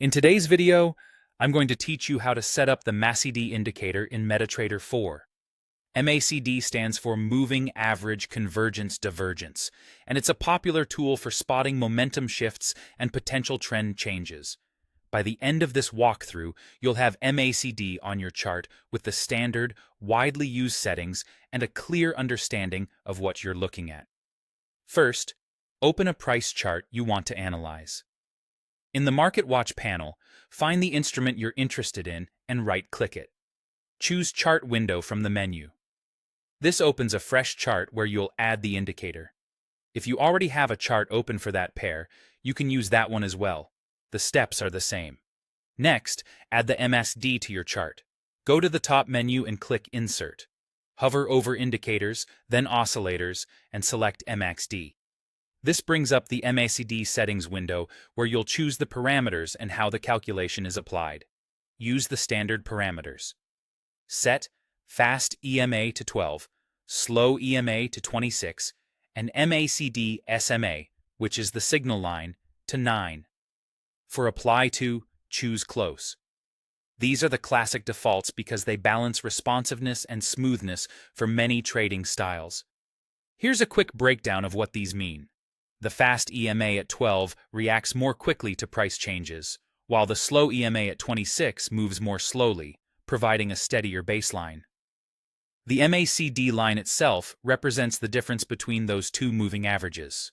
In today's video, I'm going to teach you how to set up the MACD indicator in MetaTrader 4. MACD stands for Moving Average Convergence Divergence, and it's a popular tool for spotting momentum shifts and potential trend changes. By the end of this walkthrough, you'll have MACD on your chart with the standard, widely used settings and a clear understanding of what you're looking at. First, open a price chart you want to analyze. In the Market Watch panel, find the instrument you're interested in and right-click it. Choose Chart Window from the menu. This opens a fresh chart where you'll add the indicator. If you already have a chart open for that pair, you can use that one as well. The steps are the same. Next, add the MACD to your chart. Go to the top menu and click Insert. Hover over Indicators, then Oscillators, and select MACD. This brings up the MACD settings window where you'll choose the parameters and how the calculation is applied. Use the standard parameters. Set Fast EMA to 12, Slow EMA to 26, and MACD SMA, which is the signal line, to 9. For Apply to, choose Close. These are the classic defaults because they balance responsiveness and smoothness for many trading styles. Here's a quick breakdown of what these mean. The fast EMA at 12 reacts more quickly to price changes, while the slow EMA at 26 moves more slowly, providing a steadier baseline. The MACD line itself represents the difference between those two moving averages.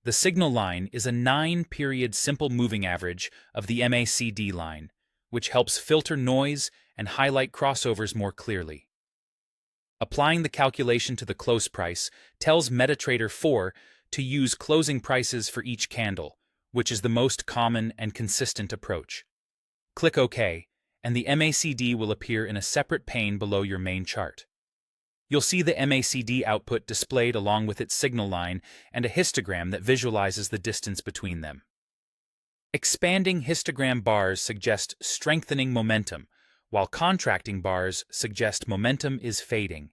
The signal line is a 9-period simple moving average of the MACD line, which helps filter noise and highlight crossovers more clearly. Applying the calculation to the close price tells MetaTrader 4 to use closing prices for each candle, which is the most common and consistent approach. Click OK, and the MACD will appear in a separate pane below your main chart. You'll see the MACD output displayed along with its signal line and a histogram that visualizes the distance between them. Expanding histogram bars suggest strengthening momentum, while contracting bars suggest momentum is fading.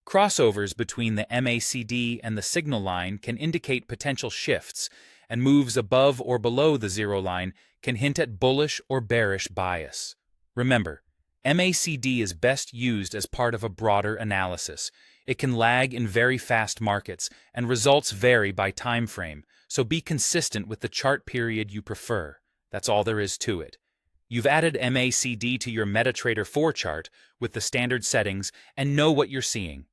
Crossovers between the MACD and the signal line can indicate potential shifts, and moves above or below the zero line can hint at bullish or bearish bias. Remember, MACD is best used as part of a broader analysis. It can lag in very fast markets, and results vary by time frame, so be consistent with the chart period you prefer. That's all there is to it. You've added MACD to your MetaTrader 4 chart with the standard settings and know what you're seeing.